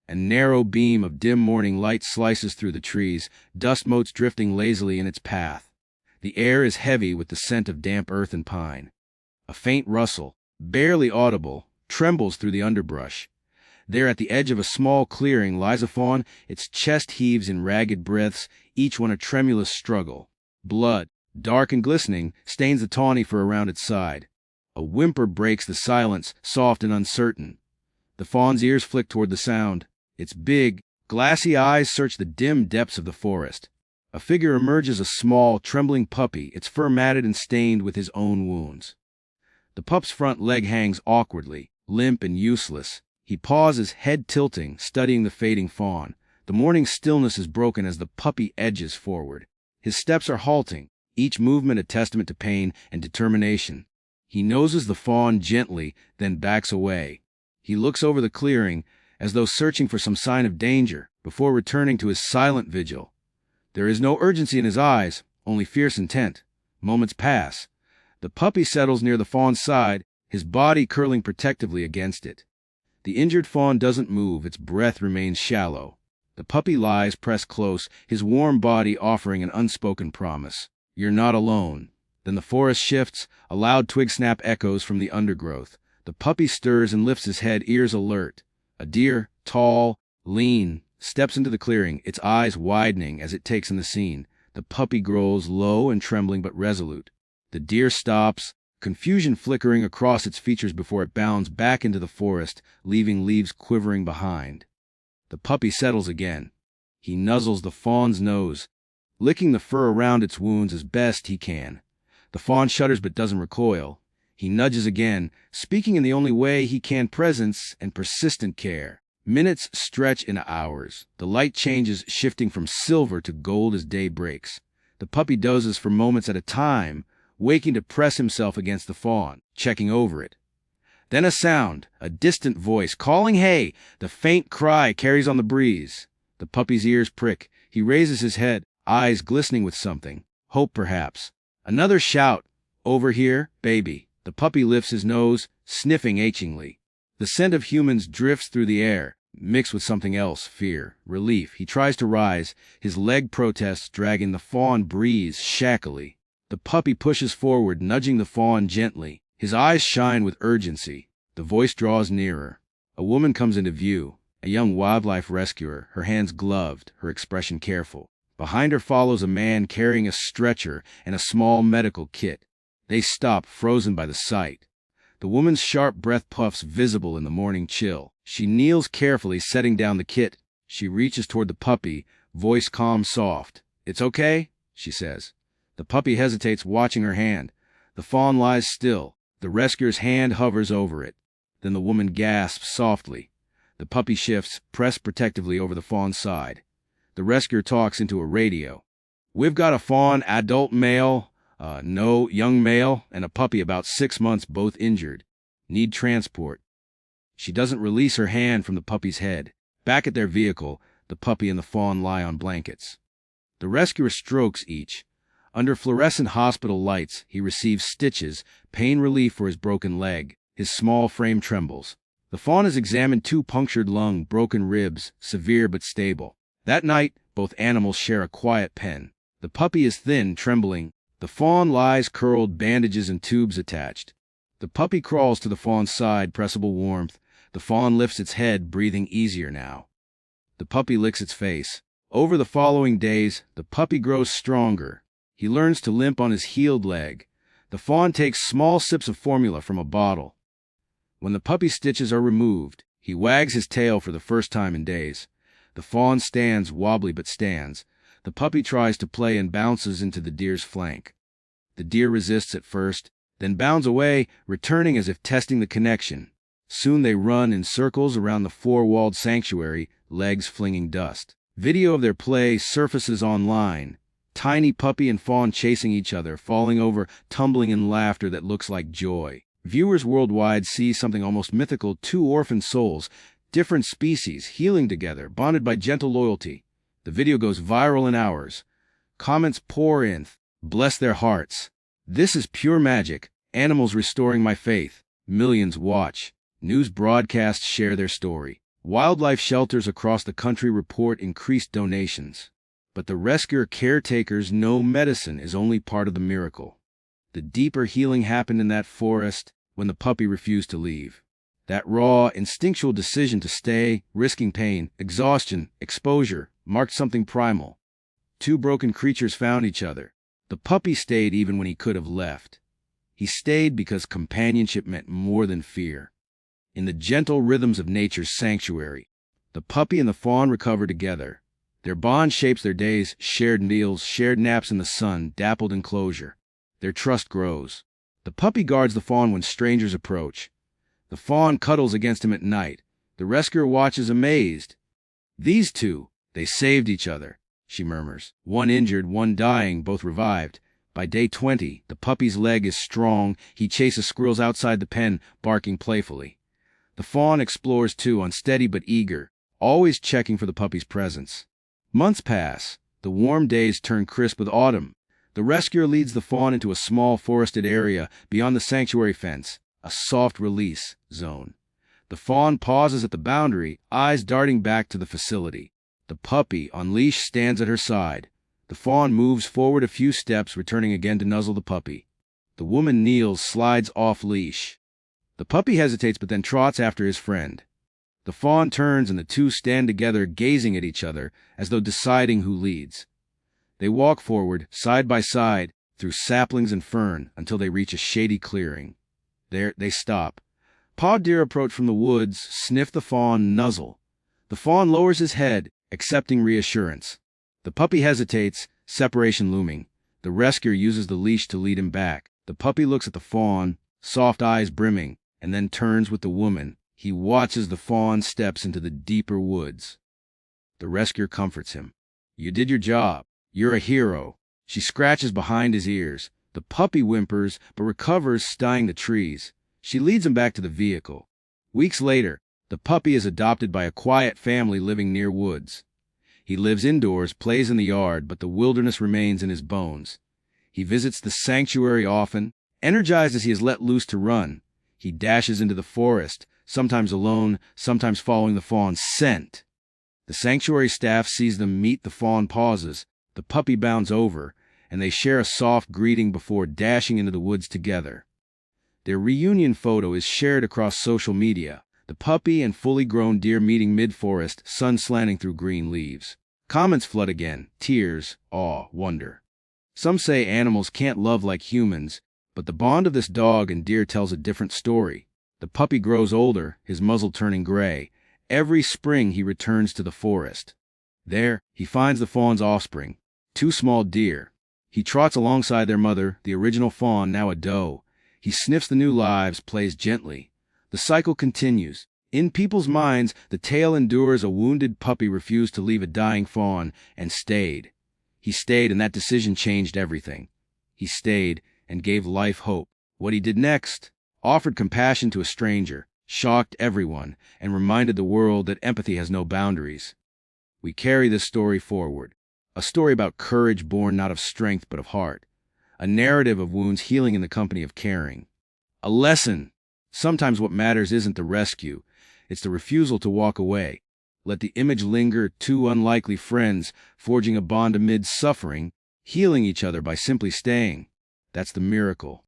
A narrow beam of dim morning light slices through the trees, dust motes drifting lazily in its path. The air is heavy with the scent of damp earth and pine. A faint rustle, barely audible, trembles through the underbrush. There at the edge of a small clearing lies a fawn. Its chest heaves in ragged breaths, each one a tremulous struggle. Blood, dark and glistening, stains the tawny fur around its side. A whimper breaks the silence, soft and uncertain. The fawn's ears flick toward the sound. Its big, glassy eyes search the dim depths of the forest. A figure emerges, a small, trembling puppy, its fur matted and stained with his own wounds. The pup's front leg hangs awkwardly, limp and useless. He pauses, head tilting, studying the fading fawn. The morning stillness is broken as the puppy edges forward. His steps are halting, each movement a testament to pain and determination. He noses the fawn gently, then backs away. He looks over the clearing, as though searching for some sign of danger, before returning to his silent vigil. There is no urgency in his eyes, only fierce intent. Moments pass. The puppy settles near the fawn's side, his body curling protectively against it. The injured fawn doesn't move, its breath remains shallow. The puppy lies pressed close, his warm body offering an unspoken promise. You're not alone. Then the forest shifts, a loud twig snap echoes from the undergrowth. The puppy stirs and lifts his head, ears alert. A deer, tall, lean, steps into the clearing, its eyes widening as it takes in the scene. The puppy grows low and trembling but resolute. The deer stops, confusion flickering across its features before it bounds back into the forest, leaving leaves quivering behind. The puppy settles again. He nuzzles the fawn's nose, licking the fur around its wounds as best he can. The fawn shudders but doesn't recoil. He nudges again, speaking in the only way he can, presence and persistent care. Minutes stretch into hours. The light changes, shifting from silver to gold as day breaks. The puppy dozes for moments at a time, waking to press himself against the fawn, checking over it. Then a sound, a distant voice, calling hey! The faint cry carries on the breeze. The puppy's ears prick. He raises his head, eyes glistening with something. Hope, perhaps. Another shout. Over here, baby. The puppy lifts his nose, sniffing achingly. The scent of humans drifts through the air, mixed with something else, fear, relief. He tries to rise, his leg protests, dragging. The fawn breathes shackily. The puppy pushes forward, nudging the fawn gently. His eyes shine with urgency. The voice draws nearer. A woman comes into view, a young wildlife rescuer, her hands gloved, her expression careful. Behind her follows a man carrying a stretcher and a small medical kit. They stop, frozen by the sight. The woman's sharp breath puffs visible in the morning chill. She kneels carefully, setting down the kit. She reaches toward the puppy, voice calm, soft. It's okay, she says. The puppy hesitates, watching her hand. The fawn lies still. The rescuer's hand hovers over it. Then the woman gasps softly. The puppy shifts, pressed protectively over the fawn's side. The rescuer talks into a radio. We've got a fawn, adult male, young male, and a puppy about 6 months, both injured. Need transport. She doesn't release her hand from the puppy's head. Back at their vehicle, the puppy and the fawn lie on blankets. The rescuer strokes each. Under fluorescent hospital lights, he receives stitches, pain relief for his broken leg. His small frame trembles. The fawn has examined 2 punctured lung, broken ribs, severe but stable. That night, both animals share a quiet pen. The puppy is thin, trembling. The fawn lies curled, bandages and tubes attached. The puppy crawls to the fawn's side, pressable warmth. The fawn lifts its head, breathing easier now. The puppy licks its face. Over the following days, the puppy grows stronger. He learns to limp on his healed leg. The fawn takes small sips of formula from a bottle. When the puppy's stitches are removed, he wags his tail for the first time in days. The fawn stands, wobbly but stands. The puppy tries to play and bounces into the deer's flank. The deer resists at first, then bounds away, returning as if testing the connection. Soon they run in circles around the 4-walled sanctuary, legs flinging dust. Video of their play surfaces online. Tiny puppy and fawn chasing each other, falling over, tumbling in laughter that looks like joy. Viewers worldwide see something almost mythical: 2 orphan souls, different species, healing together, bonded by gentle loyalty. The video goes viral in hours. Comments pour in. Bless their hearts. This is pure magic. Animals restoring my faith. Millions watch. News broadcasts share their story. Wildlife shelters across the country report increased donations. But the rescuer caretakers know medicine is only part of the miracle. The deeper healing happened in that forest when the puppy refused to leave. That raw, instinctual decision to stay, risking pain, exhaustion, exposure, marked something primal. Two broken creatures found each other. The puppy stayed even when he could have left. He stayed because companionship meant more than fear. In the gentle rhythms of nature's sanctuary, the puppy and the fawn recover together. Their bond shapes their days, shared meals, shared naps in the sun, dappled enclosure. Their trust grows. The puppy guards the fawn when strangers approach. The fawn cuddles against him at night. The rescuer watches amazed. These two, they saved each other, she murmurs. One injured, one dying, both revived. By day 20, the puppy's leg is strong. He chases squirrels outside the pen, barking playfully. The fawn explores too, unsteady but eager, always checking for the puppy's presence. Months pass. The warm days turn crisp with autumn. The rescuer leads the fawn into a small forested area beyond the sanctuary fence, a soft release zone. The fawn pauses at the boundary, eyes darting back to the facility. The puppy, on leash, stands at her side. The fawn moves forward a few steps, returning again to nuzzle the puppy. The woman kneels, slides off leash. The puppy hesitates but then trots after his friend. The fawn turns and the two stand together, gazing at each other as though deciding who leads. They walk forward, side by side, through saplings and fern until they reach a shady clearing. There, they stop. Paw deer approach from the woods, sniff the fawn, nuzzle. The fawn lowers his head, accepting reassurance. The puppy hesitates, separation looming. The rescuer uses the leash to lead him back. The puppy looks at the fawn, soft eyes brimming, and then turns with the woman. He watches the fawn steps into the deeper woods. The rescuer comforts him. You did your job. You're a hero. She scratches behind his ears. The puppy whimpers, but recovers, studying the trees. She leads him back to the vehicle. Weeks later, the puppy is adopted by a quiet family living near woods. He lives indoors, plays in the yard, but the wilderness remains in his bones. He visits the sanctuary often, energized as he is let loose to run. He dashes into the forest, sometimes alone, sometimes following the fawn's scent. The sanctuary staff sees them meet. The fawn pauses. The puppy bounds over, and they share a soft greeting before dashing into the woods together. Their reunion photo is shared across social media. The puppy and fully grown deer meeting mid-forest, sun slanting through green leaves. Comments flood again, tears, awe, wonder. Some say animals can't love like humans, but the bond of this dog and deer tells a different story. The puppy grows older, his muzzle turning gray. Every spring he returns to the forest. There, he finds the fawn's offspring, 2 small deer. He trots alongside their mother, the original fawn, now a doe. He sniffs the new lives, plays gently. The cycle continues. In people's minds, the tale endures. A wounded puppy refused to leave a dying fawn and stayed. He stayed, and that decision changed everything. He stayed and gave life hope. What he did next? Offered compassion to a stranger, shocked everyone, and reminded the world that empathy has no boundaries. We carry this story forward. A story about courage born not of strength but of heart. A narrative of wounds healing in the company of caring. A lesson. Sometimes what matters isn't the rescue, it's the refusal to walk away. Let the image linger, 2 unlikely friends, forging a bond amid suffering, healing each other by simply staying. That's the miracle.